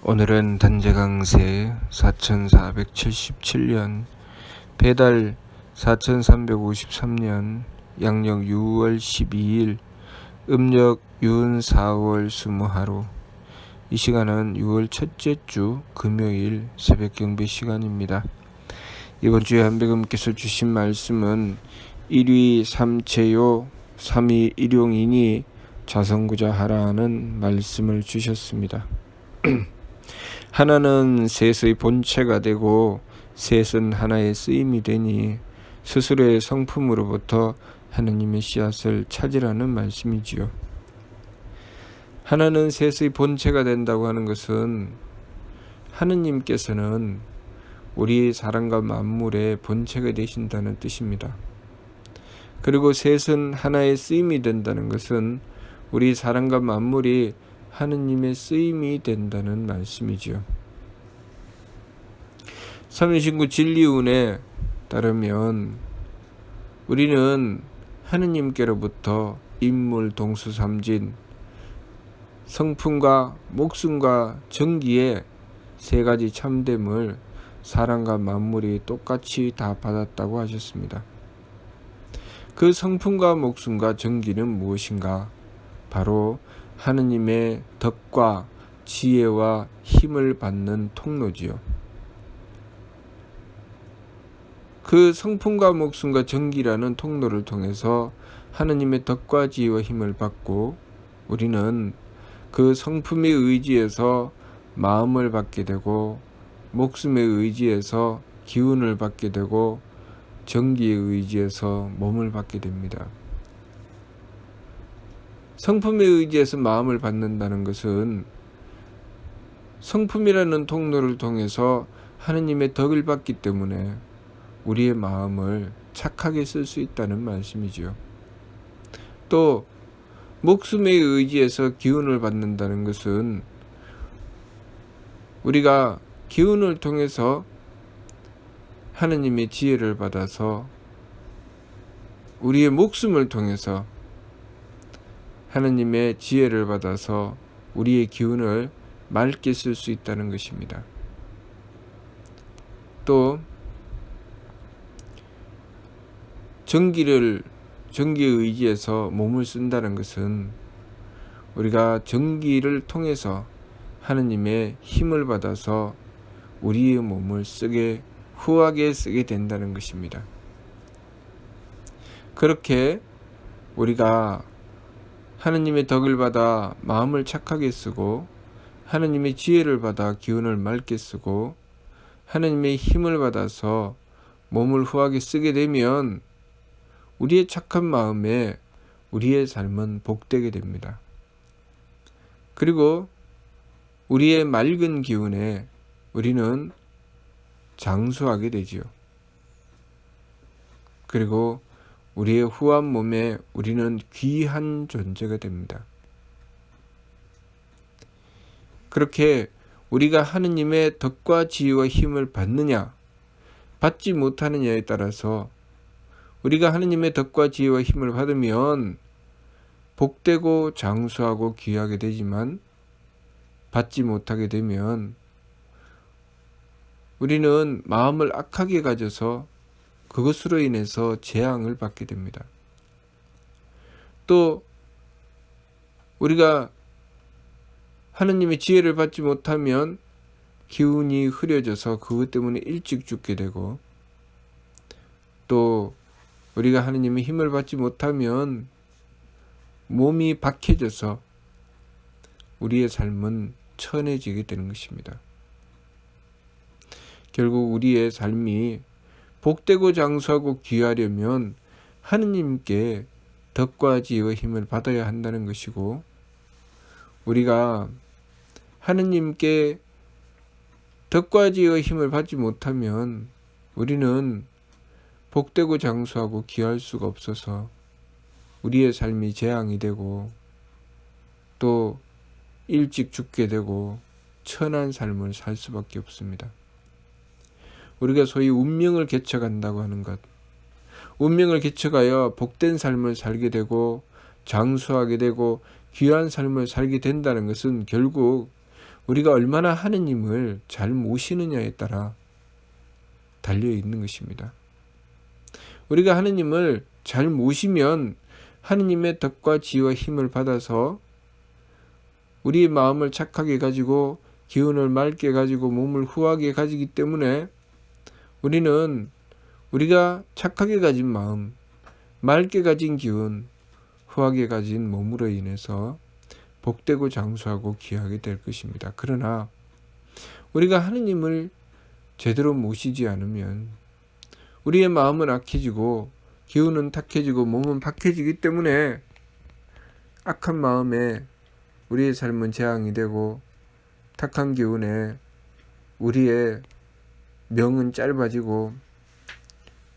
오늘은 단재강세 4477년 배달 4353년 양력 6월 12일 음력 윤 4월 20하루. 이 시간은 6월 첫째 주 금요일 새벽 경배 시간입니다. 이번 주에 한백음께서 주신 말씀은 1위 삼체요 3위 일용이니 자성구자 하라 하는 말씀을 주셨습니다. 하나는 셋의 본체가 되고 셋은 하나의 쓰임이 되니 스스로의 성품으로부터 하느님의 씨앗을 찾으라는 말씀이지요. 하나는 셋의 본체가 된다고 하는 것은 하느님께서는 우리 사람과 만물의 본체가 되신다는 뜻입니다. 그리고 셋은 하나의 쓰임이 된다는 것은 우리 사람과 만물이 하느님의 쓰임이 된다는 말씀이지요. 삼위신구 진리운에 따르면 우리는 하느님께로부터 인물 동수삼진, 성품과 목숨과 정기의 세 가지 참됨을 사람과 만물이 똑같이 다 받았다고 하셨습니다. 그 성품과 목숨과 정기는 무엇인가? 바로 하느님의 덕과 지혜와 힘을 받는 통로지요. 그 성품과 목숨과 정기라는 통로를 통해서 하느님의 덕과 지혜와 힘을 받고 우리는 그 성품의 의지에서 마음을 받게 되고 목숨의 의지에서 기운을 받게 되고 정기의 의지에서 몸을 받게 됩니다. 성품의 의지에서 마음을 받는다는 것은 성품이라는 통로를 통해서 하느님의 덕을 받기 때문에 우리의 마음을 착하게 쓸 수 있다는 말씀이죠. 또 목숨의 의지에서 기운을 받는다는 것은 우리가 기운을 통해서 하느님의 지혜를 받아서 우리의 목숨을 통해서 하느님의 지혜를 받아서 우리의 기운을 맑게 쓸 수 있다는 것입니다. 또 정기의 의지에서 몸을 쓴다는 것은 우리가 정기를 통해서 하느님의 힘을 받아서 우리의 몸을 후하게 쓰게 된다는 것입니다. 그렇게 우리가 하느님의 덕을 받아 마음을 착하게 쓰고 하느님의 지혜를 받아 기운을 맑게 쓰고 하느님의 힘을 받아서 몸을 후하게 쓰게 되면 우리의 착한 마음에 우리의 삶은 복되게 됩니다. 그리고 우리의 맑은 기운에 우리는 장수하게 되지요. 그리고 우리의 후한 몸에 우리는 귀한 존재가 됩니다. 그렇게 우리가 하느님의 덕과 지혜와 힘을 받느냐 받지 못하느냐에 따라서 우리가 하느님의 덕과 지혜와 힘을 받으면 복되고 장수하고 귀하게 되지만 받지 못하게 되면 우리는 마음을 악하게 가져서 그것으로 인해서 재앙을 받게 됩니다. 또 우리가 하느님의 지혜를 받지 못하면 기운이 흐려져서 그것 때문에 일찍 죽게 되고 또 우리가 하느님의 힘을 받지 못하면 몸이 박해져서 우리의 삶은 천해지게 되는 것입니다. 결국 우리의 삶이 복되고 장수하고 귀하려면 하느님께 덕과 지혜와 힘을 받아야 한다는 것이고 우리가 하느님께 덕과 지혜와 힘을 받지 못하면 우리는 복되고 장수하고 귀할 수가 없어서 우리의 삶이 재앙이 되고 또 일찍 죽게 되고 천한 삶을 살 수밖에 없습니다. 우리가 소위 운명을 개척한다고 하는 것, 운명을 개척하여 복된 삶을 살게 되고 장수하게 되고 귀한 삶을 살게 된다는 것은 결국 우리가 얼마나 하느님을 잘 모시느냐에 따라 달려 있는 것입니다. 우리가 하느님을 잘 모시면 하느님의 덕과 지혜와 힘을 받아서 우리의 마음을 착하게 가지고 기운을 맑게 가지고 몸을 후하게 가지기 때문에 우리는 우리가 착하게 가진 마음, 맑게 가진 기운, 후하게 가진 몸으로 인해서 복되고 장수하고 귀하게 될 것입니다. 그러나 우리가 하느님을 제대로 모시지 않으면 우리의 마음은 악해지고 기운은 탁해지고 몸은 박해지기 때문에 악한 마음에 우리의 삶은 재앙이 되고 탁한 기운에 우리의 명은 짧아지고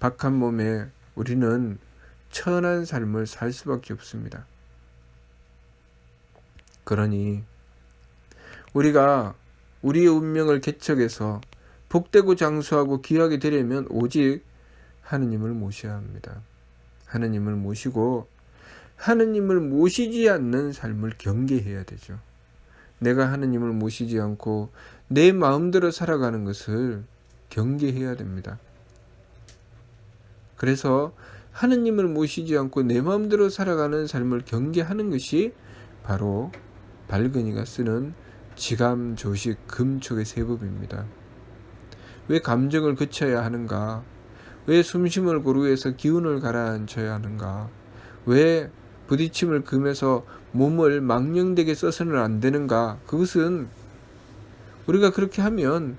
박한 몸에 우리는 천한 삶을 살 수밖에 없습니다. 그러니 우리가 우리의 운명을 개척해서 복되고 장수하고 귀하게 되려면 오직 하느님을 모셔야 합니다. 하느님을 모시고 하느님을 모시지 않는 삶을 경계해야 되죠. 내가 하느님을 모시지 않고 내 마음대로 살아가는 것을 경계해야 됩니다. 그래서 하느님을 모시지 않고 내 마음대로 살아가는 삶을 경계하는 것이 바로 발근이가 쓰는 지감, 조식, 금촉의 세법입니다. 왜 감정을 그쳐야 하는가? 왜 숨쉼을 고루해서 기운을 가라앉혀야 하는가? 왜 부딪힘을 금해서 몸을 망령되게 써서는 안 되는가? 그것은 우리가 그렇게 하면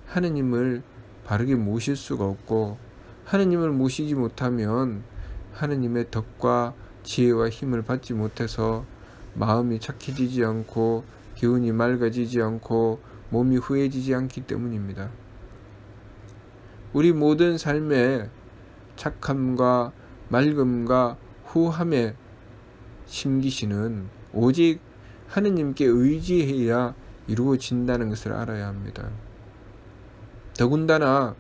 하느님을 바르게 모실 수가 없고, 하느님을 모시지 못하면 하느님의 덕과 지혜와 힘을 받지 못해서 마음이 착해지지 않고 기운이 맑아지지 않고 몸이 후해지지 않기 때문입니다. 우리 모든 삶의 착함과 맑음과 후함의 심기시는 오직 하느님께 의지해야 이루어진다는 것을 알아야 합니다. 더군다나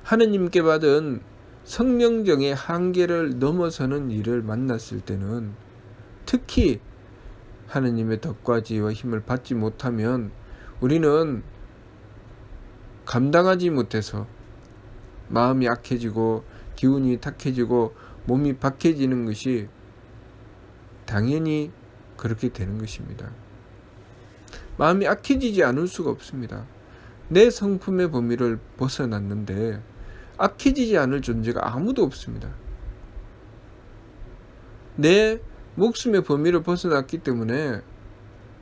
하느님께 받은 성명정의 한계를 넘어서는 일을 만났을 때는 특히 하느님의 덕과 지혜와 힘을 받지 못하면 우리는 감당하지 못해서 마음이 약해지고 기운이 탁해지고 몸이 박해지는 것이 당연히 그렇게 되는 것입니다. 마음이 악해지지 않을 수가 없습니다. 내 성품의 범위를 벗어났는데 악해지지 않을 존재가 아무도 없습니다. 내 목숨의 범위를 벗어났기 때문에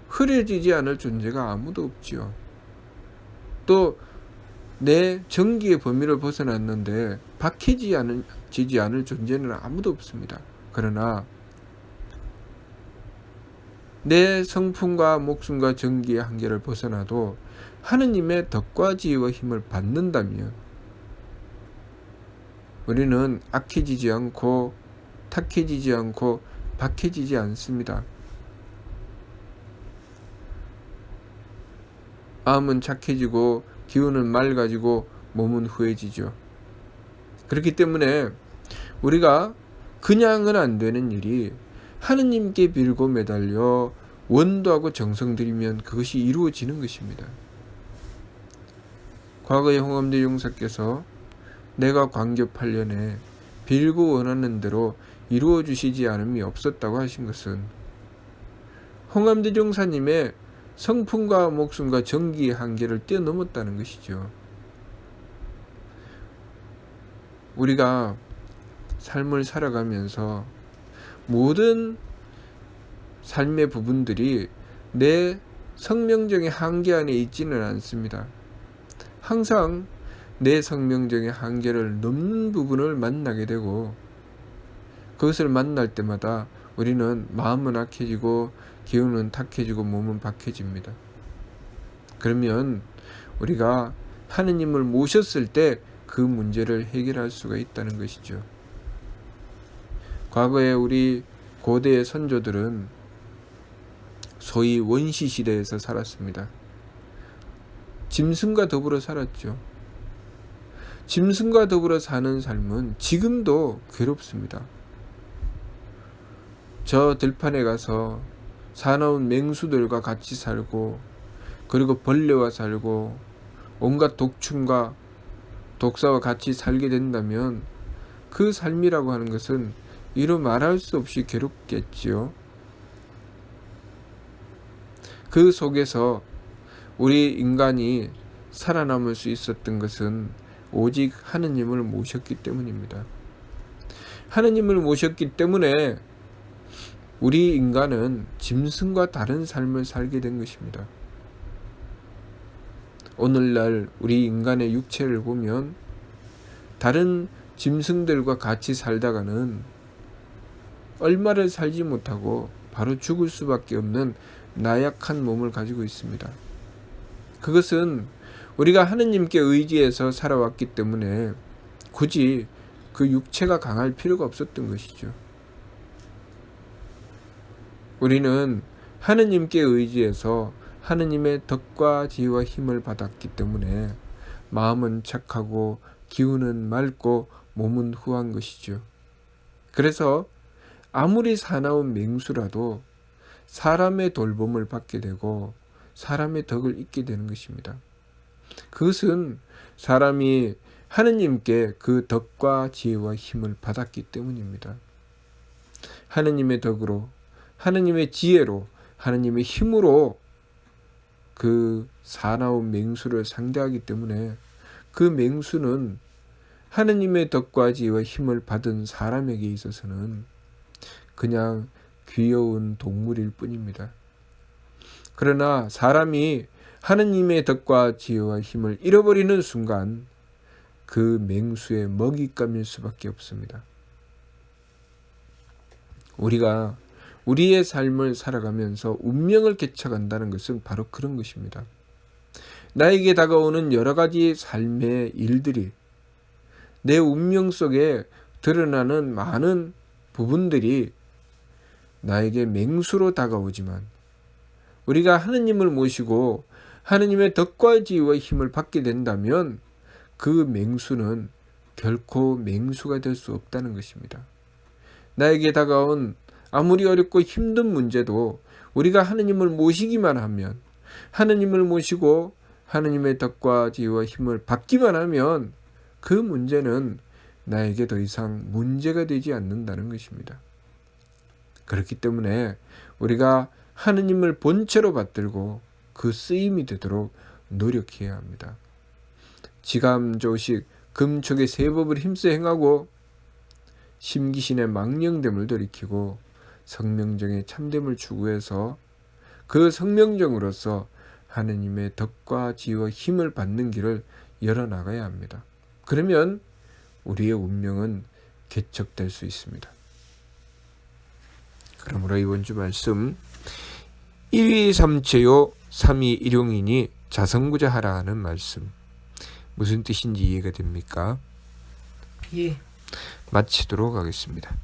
흐려지지 않을 존재가 아무도 없지요. 또 내 정기의 범위를 벗어났는데 박해지지 않을 존재는 아무도 없습니다. 그러나 내 성품과 목숨과 정기의 한계를 벗어나도 하느님의 덕과 지혜와 힘을 받는다면 우리는 악해지지 않고 탁해지지 않고 박해지지 않습니다. 마음은 착해지고 기운은 맑아지고 몸은 후해지죠. 그렇기 때문에 우리가 그냥은 안 되는 일이 하느님께 빌고 매달려 원도하고 정성 들이면 그것이 이루어지는 것입니다. 과거에 홍암대 용사께서 내가 광교 8년에 빌고 원하는 대로 이루어 주시지 않음이 없었다고 하신 것은 홍암대 용사님의 성품과 목숨과 정기의 한계를 뛰어넘었다는 것이죠. 우리가 삶을 살아가면서 모든 삶의 부분들이 내 성명정의 한계 안에 있지는 않습니다. 항상 내 성명정의 한계를 넘는 부분을 만나게 되고 그것을 만날 때마다 우리는 마음은 악해지고 기운은 탁해지고 몸은 박해집니다. 그러면 우리가 하느님을 모셨을 때 그 문제를 해결할 수가 있다는 것이죠. 과거에 우리 고대의 선조들은 소위 원시시대에서 살았습니다. 짐승과 더불어 살았죠. 짐승과 더불어 사는 삶은 지금도 괴롭습니다. 저 들판에 가서 사나운 맹수들과 같이 살고, 그리고 벌레와 살고 온갖 독충과 독사와 같이 살게 된다면 그 삶이라고 하는 것은 이루 말할 수 없이 괴롭겠지요. 그 속에서 우리 인간이 살아남을 수 있었던 것은 오직 하느님을 모셨기 때문입니다. 하느님을 모셨기 때문에 우리 인간은 짐승과 다른 삶을 살게 된 것입니다. 오늘날 우리 인간의 육체를 보면 다른 짐승들과 같이 살다가는 얼마를 살지 못하고 바로 죽을 수밖에 없는 나약한 몸을 가지고 있습니다. 그것은 우리가 하느님께 의지해서 살아왔기 때문에 굳이 그 육체가 강할 필요가 없었던 것이죠. 우리는 하느님께 의지해서 하느님의 덕과 지혜와 힘을 받았기 때문에 마음은 착하고 기운은 맑고 몸은 후한 것이죠. 그래서 아무리 사나운 맹수라도 사람의 돌봄을 받게 되고 사람의 덕을 잊게 되는 것입니다. 그것은 사람이 하느님께 그 덕과 지혜와 힘을 받았기 때문입니다. 하느님의 덕으로, 하느님의 지혜로, 하느님의 힘으로 그 사나운 맹수를 상대하기 때문에 그 맹수는 하느님의 덕과 지혜와 힘을 받은 사람에게 있어서는 그냥 귀여운 동물일 뿐입니다. 그러나 사람이 하느님의 덕과 지혜와 힘을 잃어버리는 순간 그 맹수의 먹잇감일 수밖에 없습니다. 우리가 우리의 삶을 살아가면서 운명을 개척한다는 것은 바로 그런 것입니다. 나에게 다가오는 여러 가지 삶의 일들이 내 운명 속에 드러나는 많은 부분들이 나에게 맹수로 다가오지만 우리가 하느님을 모시고 하느님의 덕과 지혜와 힘을 받게 된다면 그 맹수는 결코 맹수가 될 수 없다는 것입니다. 나에게 다가온 아무리 어렵고 힘든 문제도 우리가 하느님을 모시기만 하면, 하느님을 모시고 하느님의 덕과 지혜와 힘을 받기만 하면 그 문제는 나에게 더 이상 문제가 되지 않는다는 것입니다. 그렇기 때문에 우리가 하느님을 본체로 받들고 그 쓰임이 되도록 노력해야 합니다. 지감조식 금촉의 세법을 힘써 행하고 심기신의 망령됨을 돌이키고 성명정의 참됨을 추구해서 그 성명정으로서 하느님의 덕과 지혜와 힘을 받는 길을 열어나가야 합니다. 그러면 우리의 운명은 개척될 수 있습니다. 그러므로 이번 주 말씀 1위 삼체요 3위 일용이니 자성구자하라 하는 말씀 무슨 뜻인지 이해가 됩니까? 예. 마치도록 하겠습니다.